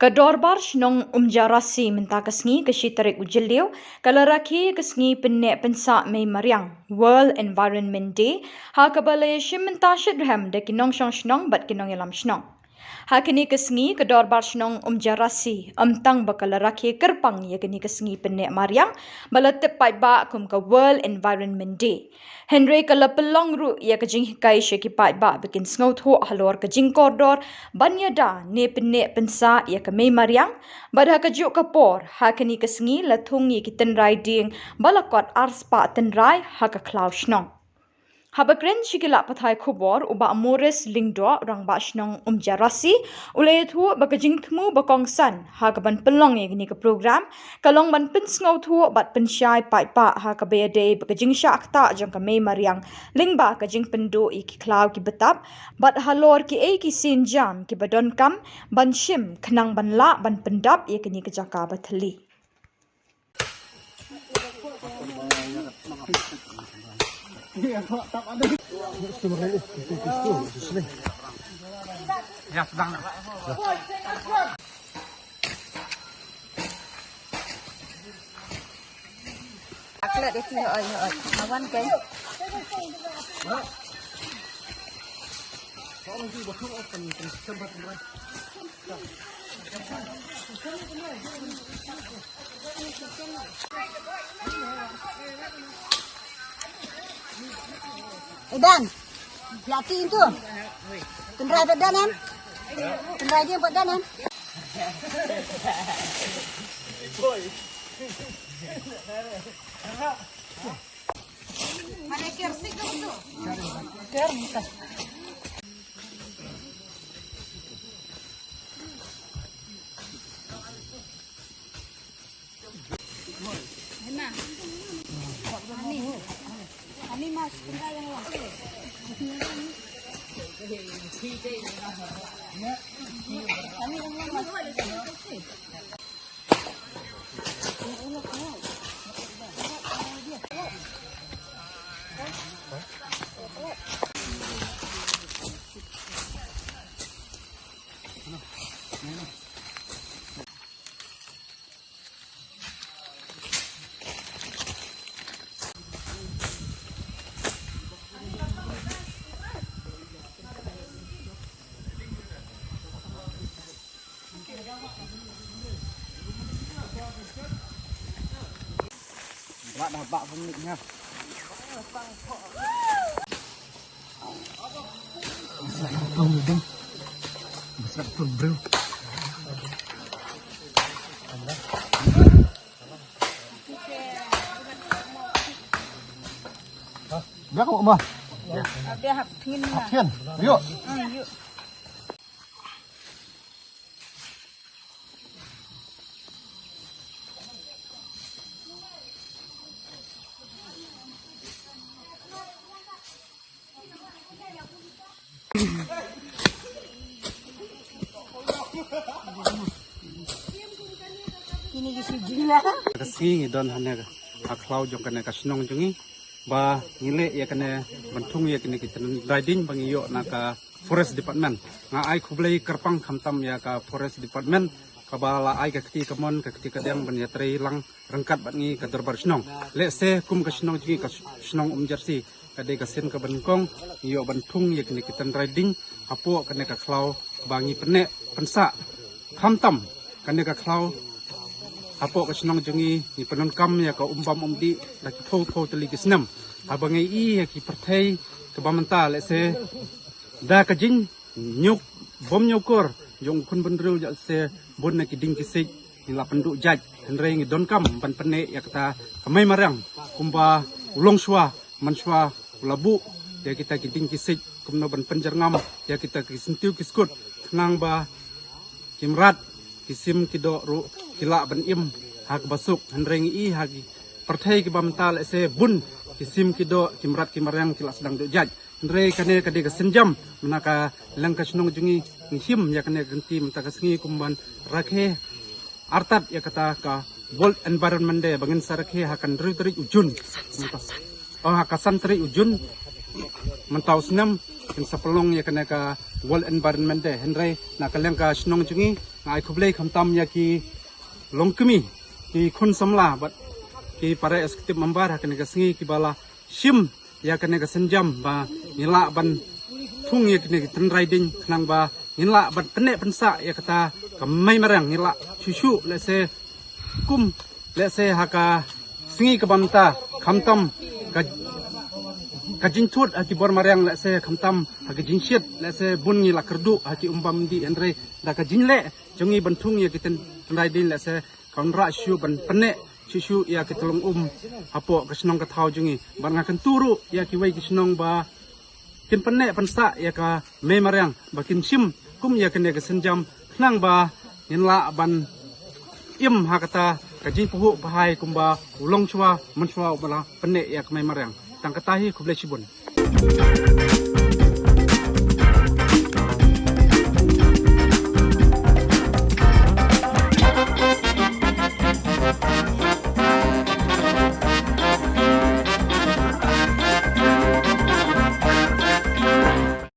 Kadorbar shnong umjarasi menta kasngi kashi tarik ujeliu kalaraki kasngi penne pensa mei mariang World Environment Day ha kabale shim menta shidham de kinong shong shnong bat kinong elam shnong. Hakini kasngi kadorbar shnong umjarasi amtang bakalaraki kerpang ya kini kasngi penne mariang balatip pai ba kum ka World Environment Day. Henry kalapelong ru ya kajing hikai sheki pai ba bikin sngaut ho halor kajing kordor banya da ne penne pensa ya kami mariang badha kajuk kapor hakini kasngi lathung ye kiten riding balakot arspa tenrai haka klau shnong. Habakren shikila pathai khubor uba amores lingdo rangba shnong umjarasi ulayathu bakajing thmu bakongsan hakaban pelong ye gini ka program kalong ban pinsngau thu bat pensyai paipa hakabede bakajing shakta jang ka me mariang lingba kajing pendo iki klau ki betap bat halor ki e ki sinjam ki badon kam ban shim khnang ban la ban pendap ye gini ka jaka bathali. Ya, sedang. Aklet itu awan kan. Dan, lati itu. Tendrai berdanan. Tendrai dia berdanan. Mana kersik itu? Kersik. Enak. Ani mas, tendrai yang lain. Bạn nào bạo không định nha. Không được đi. Sẽ tuần brêu. Biết không mà? Dia hak thiên Học thiên. Yuk. Yuk. Ini kisi gila. Kasi don hanya aklau jong kena kasnong jongi ba ngile ya kena bentung ya kena kita riding bangiyo naka forest department nga ai kublai kerpang khamtam ya ka forest department kabala ai ka kti kamon ka kti kadang ban yatri lang rangkat bangi ka darbar snong le se kum ka snong jongi ka snong umjarsi kade ka sen ka bengkong iyo bentung ya kena kita riding apo kena ka klau bangi penek pensa khamtam kena ka klau apo ka snong jongi ni penon kam ya ka umpam umdi laki tho teli kisnam abangai i ya ki perthai ka bamanta le se da ka jing nyuk bom nyukur jong kun benrul ya se bon na ki ding kisik ni la penduk jaj henrei ngi don kam ban pene ya kata kamai marang kumba ulong shwa manswa ulabu ya kita ki ding kisik kumno ban penjar ngam ya kita ki sentiu kiskut nang ba kimrat kisim kido ru kila ban im hak basuk henreng i hagi perthai ki bamtal se bun kisim kido kimrat kimarang kila sedang do jaj henre kane kade ka senjam menaka langka snong jungi ngihim ya kane ganti mentaka sengi kumban rakhe artat ya kata ka World Environment Day bangin sarakhe hakan ri ujun oh hakasan tri ujun mentau senam yang sapelong ya kane ka World Environment Day henry na kaleng ka snong jungi ngai khublei khamtam ya ki longkemi ki khun samla bat ki para eksekutif member hakane ka singi ki bala shim ya kane ka senjam ba nila ban thung ya kine ten riding nang ba nila ban pene pensa ya kata kamai marang nila shushu lese kum lese haka singi ka bamta khamtam ka kajin tut haki bor mariang lese khamtam haki jinshit lese bun ngi la kerdu haki umbam di andre da kajin le jongi bantung ya kiten riding lese kaunra shu ban pene shishu ya kitolong apo kasnong ka thau jungi ban nga kan turu ya ki wai kisnong ba kin penne pansa ya ka me mariang ba kin sim kum ya kan ya ka senjam nang ba inla ban im hakata kajin puhu bahai kumba ulong chwa menchwa bala penne ya ka me mariang tang katahi kublai sibun